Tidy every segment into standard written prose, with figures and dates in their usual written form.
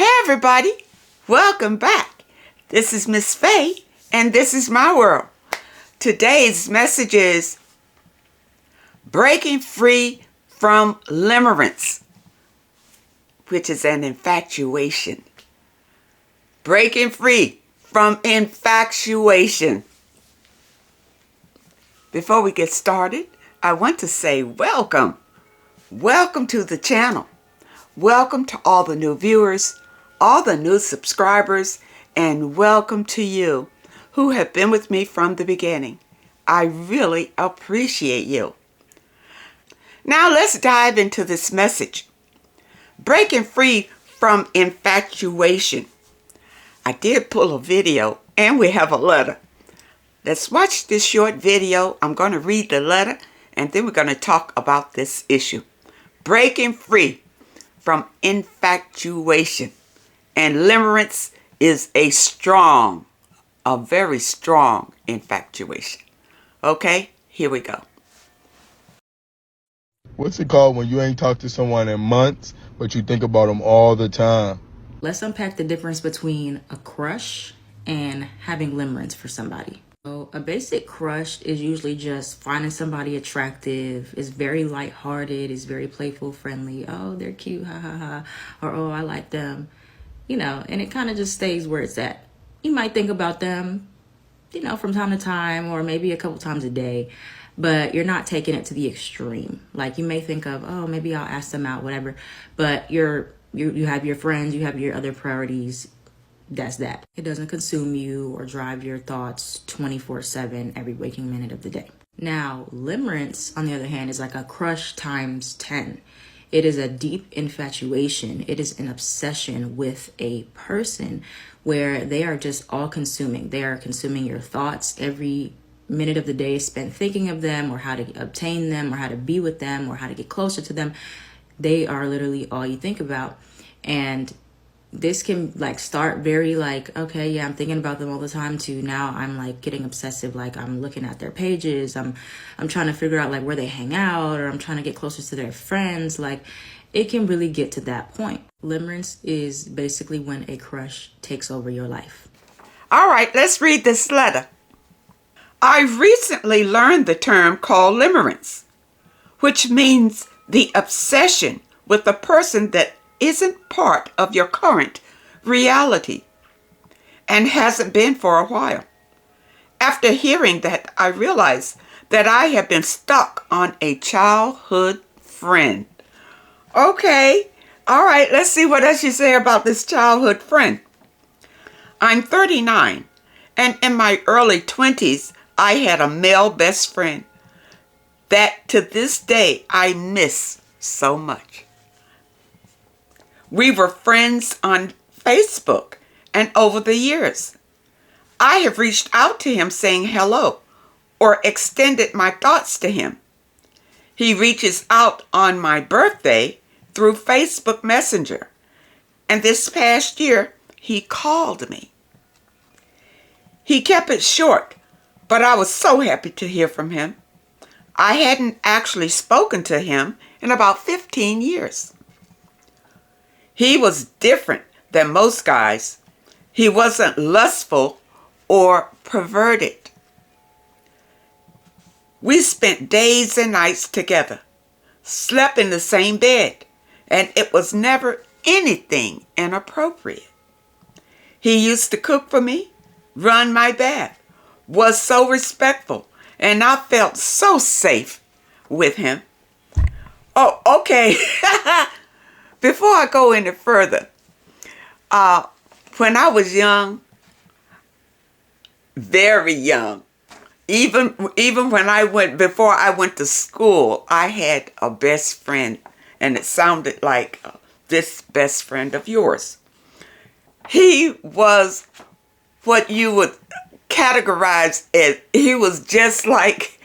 Hey everybody, welcome back. This is Miss Faye and this is my world. Today's message is breaking free from limerence, which is an infatuation. Breaking free from infatuation. Before we get started, I want to say welcome. Welcome to the channel. Welcome to all the new viewers, all the new subscribers, and welcome to you who have been with me from the beginning. I really appreciate you. Now let's dive into this message. Breaking free from infatuation. I did pull a video and we have a letter. Let's watch this short video. I'm going to read the letter and then we're going to talk about this issue. Breaking free from infatuation. And limerence is a very strong infatuation. Okay, here we go. What's it called when you ain't talked to someone in months, but you think about them all the time? Let's unpack the difference between a crush and having limerence for somebody. So a basic crush is usually just finding somebody attractive, is very lighthearted, is very playful, friendly. Oh, they're cute, ha ha ha. Or, oh, I like them. And it kind of just stays where it's at. You might think about them, from time to time or maybe a couple times a day, but you're not taking it to the extreme. Like you may think of, oh, maybe I'll ask them out, whatever. But you have your friends, you have your other priorities. That's that. It doesn't consume you or drive your thoughts 24/7 every waking minute of the day. Now, limerence, on the other hand, is like a crush times 10. It is a deep infatuation. It is an obsession with a person where they are just all consuming. They are consuming your thoughts. Every minute of the day is spent thinking of them or how to obtain them or how to be with them or how to get closer to them. They are literally all you think about. And this can start very okay, yeah, I'm thinking about them all the time, to now I'm getting obsessive. I'm looking at their pages. I'm trying to figure out where they hang out, or I'm trying to get closer to their friends. It can really get to that point. Limerence is basically when a crush takes over your life. All right, let's read this letter. I recently learned the term called limerence, which means the obsession with a person that isn't part of your current reality and hasn't been for a while. After hearing that, I realized that I have been stuck on a childhood friend. Okay, all right, let's see what else you say about this childhood friend. I'm 39, and in my early 20s, I had a male best friend that to this day I miss so much. We were friends on Facebook, and over the years, I have reached out to him saying hello or extended my thoughts to him. He reaches out on my birthday through Facebook Messenger, and this past year, he called me. He kept it short, but I was so happy to hear from him. I hadn't actually spoken to him in about 15 years. He was different than most guys. He wasn't lustful or perverted. We spent days and nights together, slept in the same bed, and it was never anything inappropriate. He used to cook for me, run my bath, was so respectful, and I felt so safe with him. Oh, okay. Before I go any further, when I was young, very young, even when before I went to school, I had a best friend, and it sounded like this best friend of yours. He was what you would categorize as, he was just like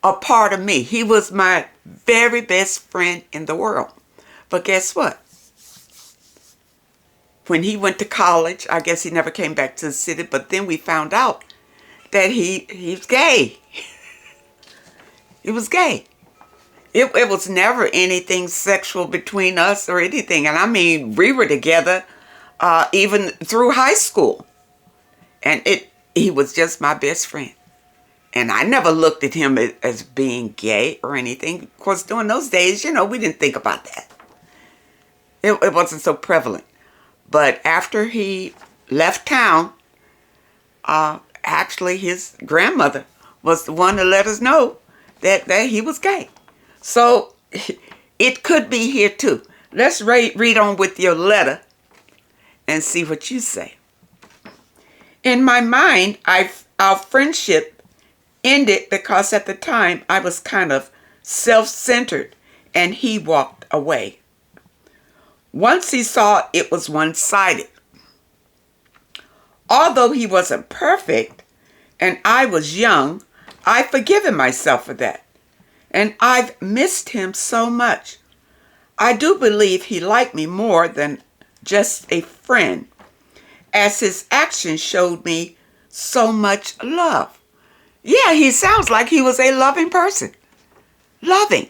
a part of me. He was my very best friend in the world. But guess what? When he went to college, I guess he never came back to the city, but then we found out that he's gay. He was gay. It was never anything sexual between us or anything. And I mean, we were together even through high school. And he was just my best friend. And I never looked at him as being gay or anything. Of course, during those days, we didn't think about that. It wasn't so prevalent. But after he left town, actually his grandmother was the one to let us know that he was gay. So it could be here too. Let's read on with your letter and see what you say. In my mind, our friendship ended because at the time I was kind of self-centered and he walked away. Once he saw it was one-sided. Although he wasn't perfect and I was young, I've forgiven myself for that. And I've missed him so much. I do believe he liked me more than just a friend, as his actions showed me so much love. Yeah, he sounds like he was a loving person. Loving.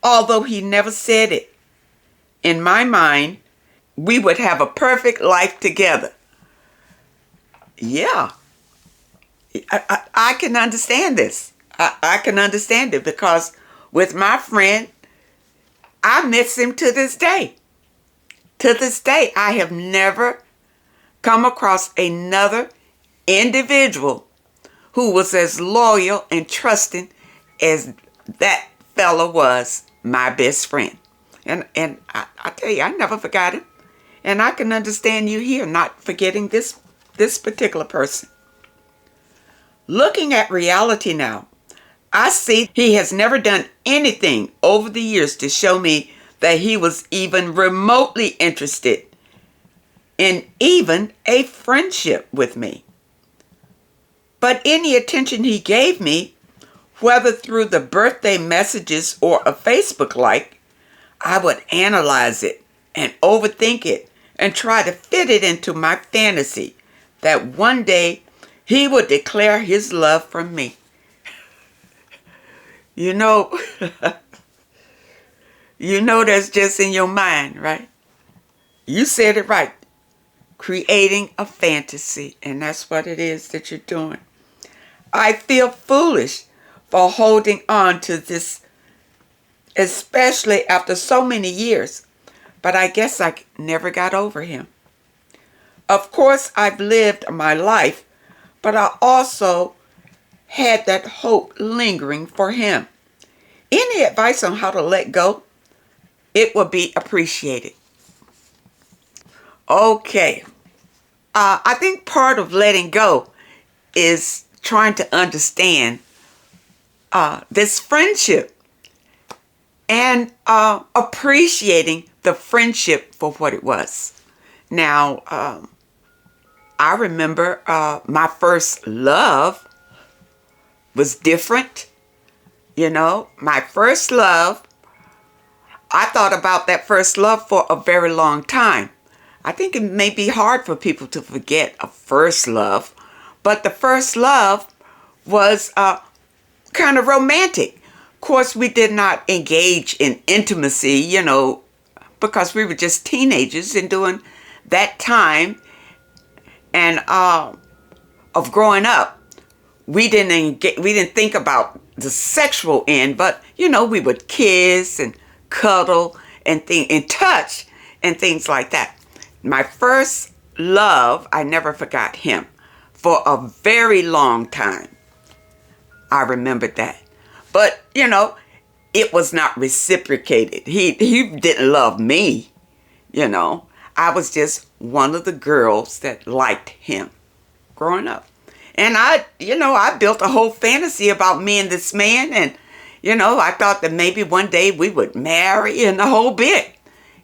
Although he never said it. In my mind, we would have a perfect life together. Yeah. I can understand this. I can understand it because with my friend, I miss him to this day. To this day, I have never come across another individual who was as loyal and trusting as that fella was my best friend. And I tell you, I never forgot him. And I can understand you here not forgetting this particular person. Looking at reality now, I see he has never done anything over the years to show me that he was even remotely interested in even a friendship with me. But any attention he gave me, whether through the birthday messages or a Facebook like, I would analyze it and overthink it and try to fit it into my fantasy that one day he would declare his love for me. You know that's just in your mind, right? You said it right. Creating a fantasy, and that's what it is that you're doing. I feel foolish for holding on to this, especially after so many years, but I guess I never got over him. Of course, I've lived my life, but I also had that hope lingering for him. Any advice on how to let go? It would be appreciated. Okay. I think part of letting go is trying to understand this friendship and appreciating the friendship for what it was. Now, I remember my first love was different. My first love, I thought about that first love for a very long time. I think it may be hard for people to forget a first love, but the first love was kind of romantic. Of course, we did not engage in intimacy, because we were just teenagers and during that time and of growing up, we didn't think about the sexual end, but we would kiss and cuddle and touch and things like that. My first love, I never forgot him for a very long time. I remembered that. But, it was not reciprocated. He didn't love me, I was just one of the girls that liked him growing up. And I built a whole fantasy about me and this man. And, I thought that maybe one day we would marry and the whole bit.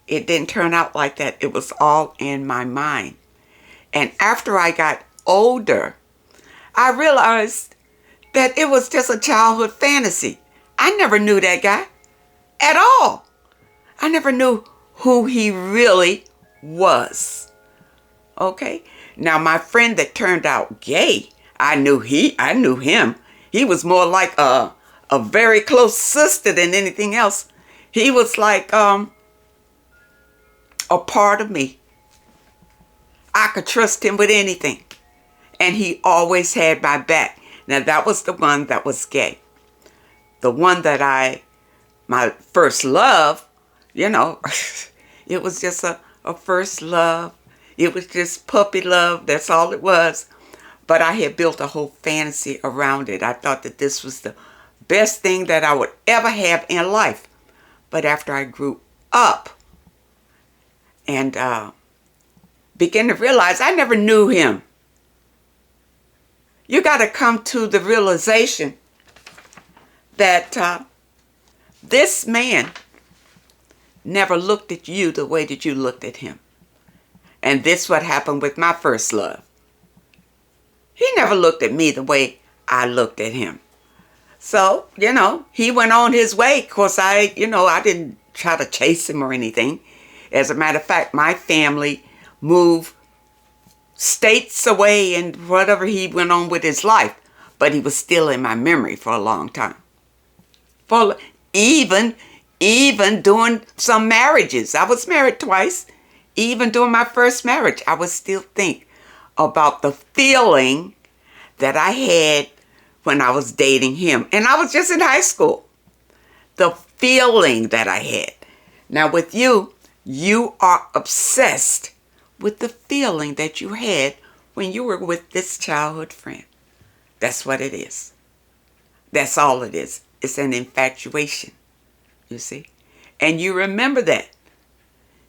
It didn't turn out like that. It was all in my mind. And after I got older, I realized that it was just a childhood fantasy. I never knew that guy at all. I never knew who he really was. Okay? Now, my friend that turned out gay, I knew him. He was more like a very close sister than anything else. He was like, a part of me. I could trust him with anything. And he always had my back. Now, that was the one that was gay. The one that my first love, you know, it was just a first love. It was just puppy love. That's all it was. But I had built a whole fantasy around it. I thought that this was the best thing that I would ever have in life. But after I grew up and began to realize I never knew him. You got to come to the realization that this man never looked at you the way that you looked at him. And this is what happened with my first love. He never looked at me the way I looked at him. So, you know, he went on his way. Of course, I didn't try to chase him or anything. As a matter of fact, my family moved states away and whatever, he went on with his life. But he was still in my memory for a long time. For even during some marriages. I was married twice. Even during my first marriage, I would still think about the feeling that I had when I was dating him. And I was just in high school. The feeling that I had. Now with you, you are obsessed with the feeling that you had when you were with this childhood friend. That's what it is. That's all it is. It's an infatuation, you see. And you remember that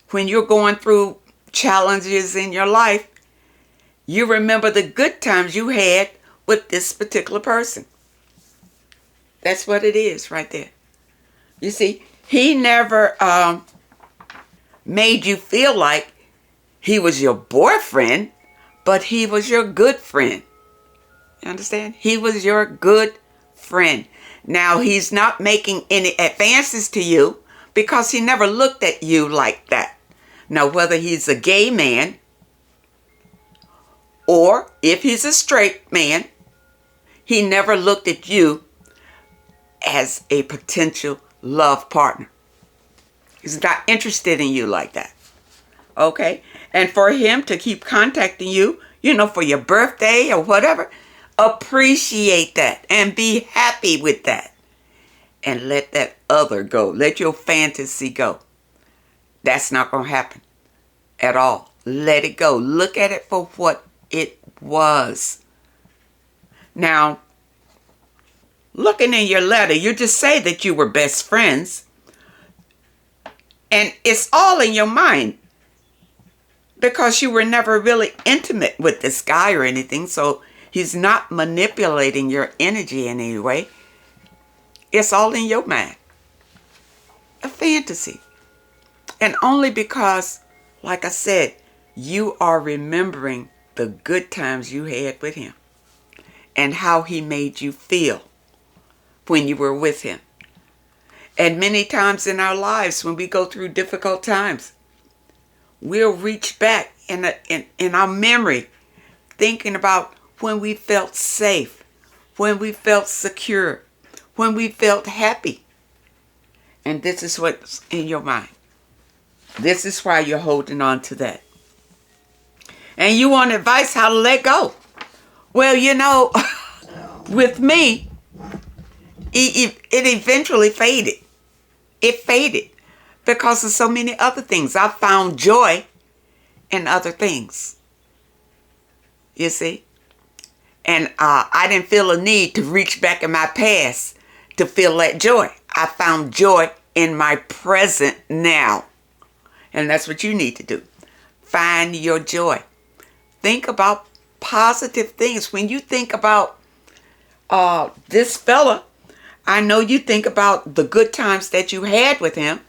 when you're going through challenges in your life, you remember the good times you had with this particular person. That's what it is right there. You see, he never made you feel like he was your boyfriend, but he was your good friend. You understand? He was your good friend. Now, he's not making any advances to you because he never looked at you like that. Now, whether he's a gay man or if he's a straight man, he never looked at you as a potential love partner. He's not interested in you like that. Okay? And for him to keep contacting you, for your birthday or whatever, appreciate that and be happy with that. And let that other go. Let your fantasy go. That's not going to happen at all. Let it go. Look at it for what it was. Now, looking in your letter, you just say that you were best friends. And it's all in your mind. Because you were never really intimate with this guy or anything. So he's not manipulating your energy in any way. It's all in your mind. A fantasy. And only because, like I said, you are remembering the good times you had with him. And how he made you feel when you were with him. And many times in our lives when we go through difficult times, we'll reach back in our memory thinking about when we felt safe, when we felt secure, when we felt happy. And this is what's in your mind. This is why you're holding on to that. And you want advice how to let go. Well, with me, it eventually faded. It faded because of so many other things. I found joy in other things. You see? And I didn't feel a need to reach back in my past to feel that joy. I found joy in my present now. And that's what you need to do. Find your joy. Think about positive things. When you think about this fella, I know you think about the good times that you had with him.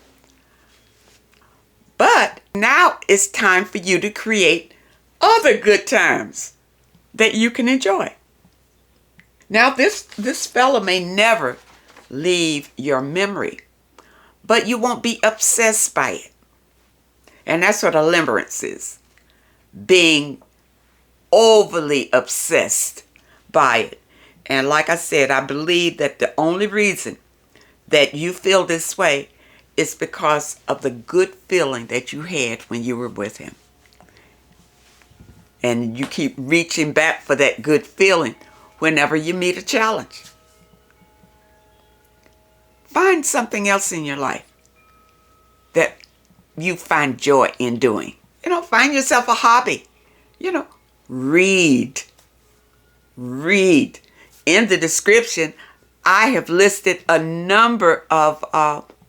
But now it's time for you to create other good times that you can enjoy. Now this fella may never leave your memory, but you won't be obsessed by it. And that's what a limerence is. Being overly obsessed by it. And like I said, I believe that the only reason that you feel this way it's because of the good feeling that you had when you were with him. And you keep reaching back for that good feeling whenever you meet a challenge. Find something else in your life that you find joy in doing. Find yourself a hobby. Read. Read. In the description, I have listed a number of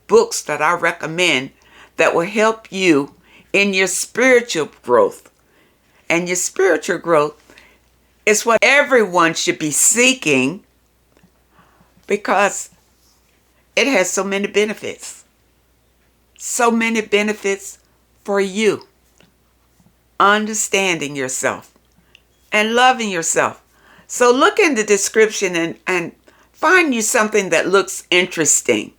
books that I recommend that will help you in your spiritual growth. And your spiritual growth is what everyone should be seeking, because it has so many benefits. So many benefits for you. Understanding yourself and loving yourself. So look in the description and find you something that looks interesting.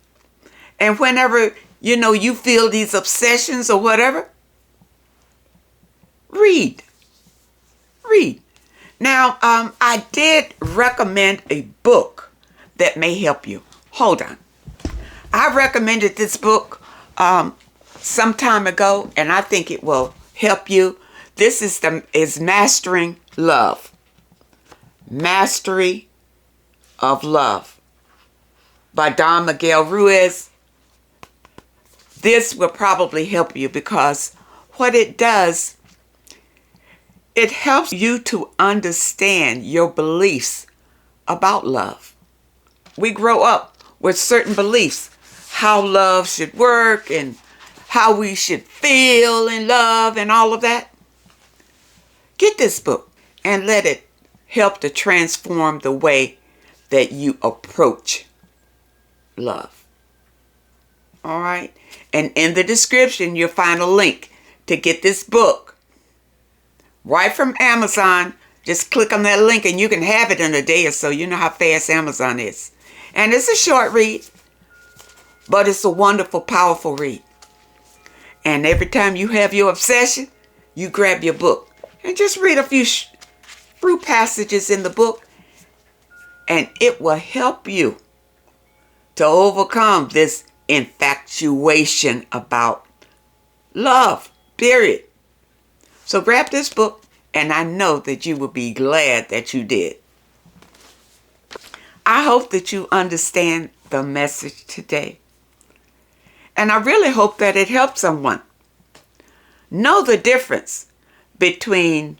And whenever, you feel these obsessions or whatever, read. Read. Now, I did recommend a book that may help you. Hold on. I recommended this book some time ago, and I think it will help you. This is Mastering Love. Mastery of Love by Don Miguel Ruiz. This will probably help you, because what it does, it helps you to understand your beliefs about love. We grow up with certain beliefs, how love should work and how we should feel in love and all of that. Get this book and let it help to transform the way that you approach love. All right? And in the description, you'll find a link to get this book right from Amazon. Just click on that link and you can have it in a day or so. You know how fast Amazon is. And it's a short read, but it's a wonderful, powerful read. And every time you have your obsession, you grab your book and just read a few passages in the book, and it will help you to overcome this infatuation about love, period. So grab this book, and I know that you will be glad that you did. I hope that you understand the message today. And I really hope that it helps someone. Know the difference between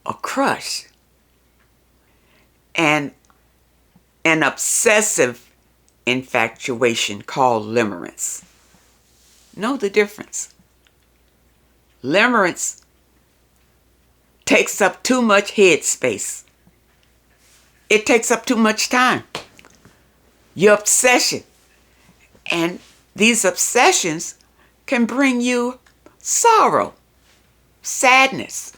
a crush and an obsessive infatuation called limerence. Know the difference. Limerence takes up too much head space. It takes up too much time. Your obsession. And these obsessions can bring you sorrow, sadness,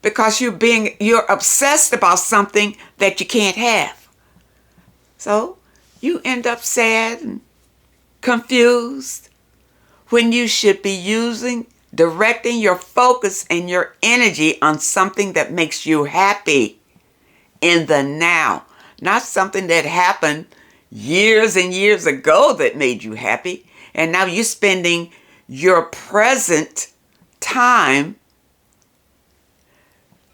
because you're obsessed about something that you can't have. So you end up sad and confused when you should be directing your focus and your energy on something that makes you happy in the now, not something that happened years and years ago that made you happy, and now you're spending your present time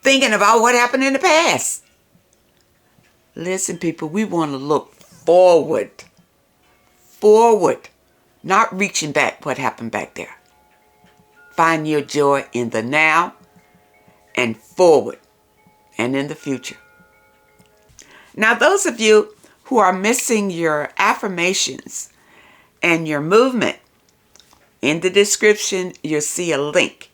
thinking about what happened in the past. Listen, people, we want to look forward, not reaching back what happened back there. Find your joy in the now and forward and in the future. Now, those of you who are missing your affirmations and your movement, in the description, you'll see a link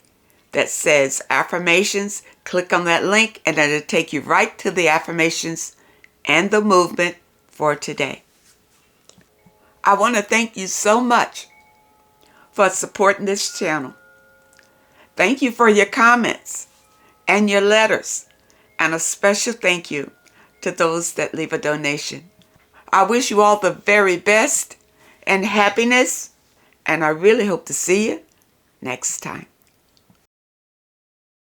that says affirmations. Click on that link and it'll take you right to the affirmations and the movement for today. I want to thank you so much for supporting this channel. Thank you for your comments and your letters, and a special thank you to those that leave a donation. I wish you all the very best and happiness, and I really hope to see you next time.